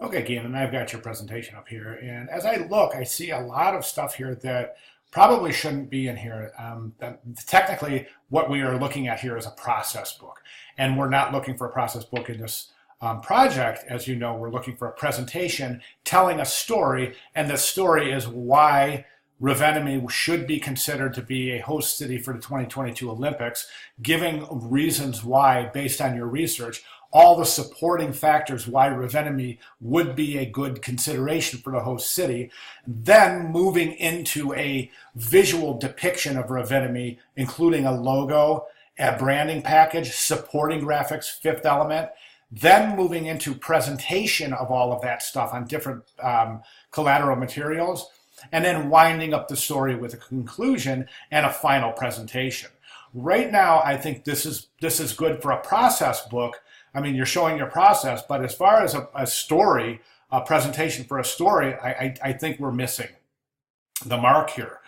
Okay, Gannon, I've got your presentation up here. And as I look, I see a lot of stuff here that probably shouldn't be in here. Technically, what we are looking at here is a process book. And we're not looking for a process book in this project. As you know, we're looking for a presentation telling a story. And the story is why Rovaniemi should be considered to be a host city for the 2022 Olympics, giving reasons why, based on your research, all the supporting factors why Rovaniemi would be a good consideration for the host city, then moving into a visual depiction of Rovaniemi, including a logo, a branding package, supporting graphics, fifth element, then moving into presentation of all of that stuff on different collateral materials, and then winding up the story with a conclusion and a final presentation. Right now, I think this is good for a process book. I mean, you're showing your process, but as far as a story, a presentation for a story, I think we're missing the mark here.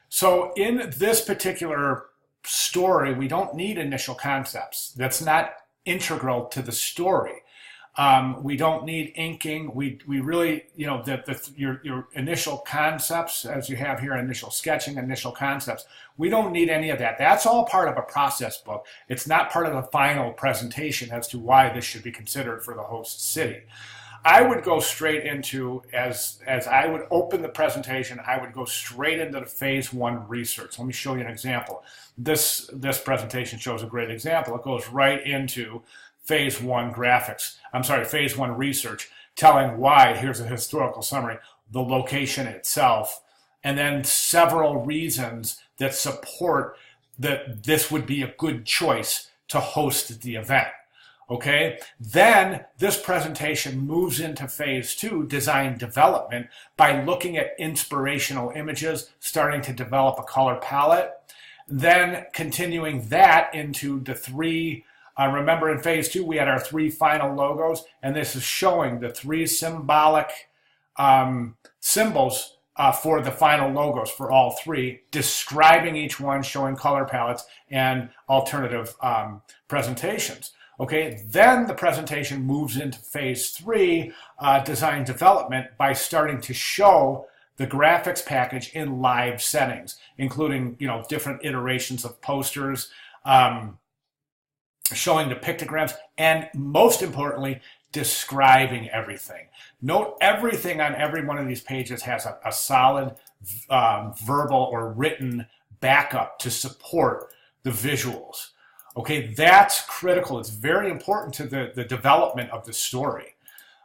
So in this particular story, we don't need initial concepts. That's not integral to the story. We don't need inking. We really, your initial concepts, as you have here, initial sketching, initial concepts, we don't need any of that. That's all part of a process book. It's not part of the final presentation as to why this should be considered for the host city. I would go straight into, as I would open the presentation, I would go straight into the phase one research. Let me show you an example. This presentation shows a great example. It goes right into phase one graphics. I'm sorry, phase one research, telling why. Here's a historical summary, the location itself, and then several reasons that support that this would be a good choice to host the event. Okay, then this presentation moves into phase two, design development, by looking at inspirational images, starting to develop a color palette, then continuing that into the three. Remember, in phase two, we had our three final logos, and this is showing the three symbolic symbols for the final logos for all three, describing each one, showing color palettes and alternative presentations. Okay, then the presentation moves into phase three, design development, by starting to show the graphics package in live settings, including different iterations of posters, showing the pictograms, and most importantly, describing everything. Note everything on every one of these pages has a solid verbal or written backup to support the visuals. Okay, that's critical. It's very important to the development of the story.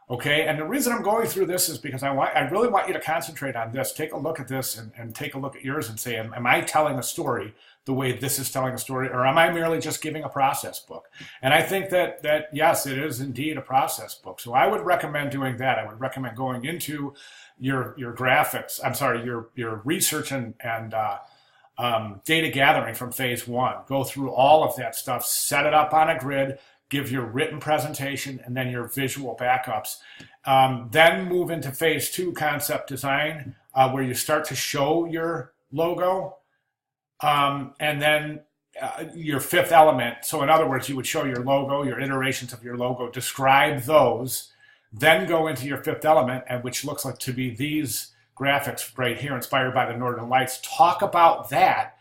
Okay, and the reason I'm going through this is because I really want you to concentrate on this. Take a look at this and take a look at yours and say, am I telling a story the way this is telling a story, or am I merely just giving a process book? And I think that yes, it is indeed a process book. So I would recommend doing that. I would recommend going into your graphics, I'm sorry, your research and data gathering from phase one. Go through all of that stuff, set it up on a grid, give your written presentation, and then your visual backups. Then move into phase two, concept design, where you start to show your logo, and then your fifth element. So in other words, you would show your logo, your iterations of your logo, describe those, then go into your fifth element, and which looks like to be these graphics right here, inspired by the Northern Lights. Talk about that,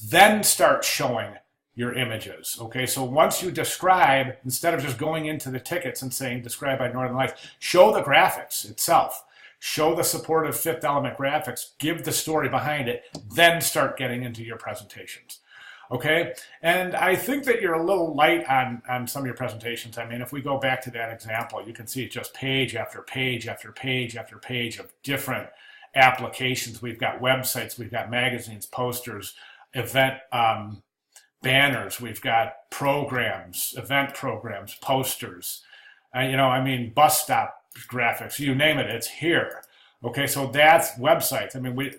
then start showing your images. Okay, so once you describe, instead of just going into the tickets and saying described by Northern Lights, show the graphics itself, show the supportive fifth element graphics, give the story behind it, then start getting into your presentations. Okay, and I think that you're a little light on some of your presentations. I mean, if we go back to that example, you can see just page after page after page after page of different applications. We've got websites, we've got magazines, posters, event banners, we've got programs, event programs, posters, bus stop graphics, you name it, it's here. Okay, so that's websites. I mean, we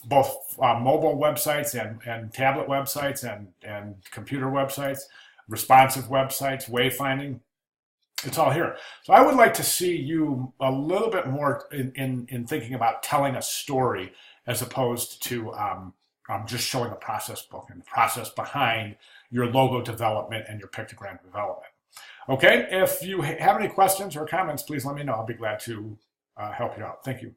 both mobile websites and tablet websites and computer websites, responsive websites, wayfinding. It's all here. So I would like to see you a little bit more in thinking about telling a story as opposed to just showing a process book and the process behind your logo development and your pictogram development. Okay, if you have any questions or comments, please let me know. I'll be glad to help you out. Thank you.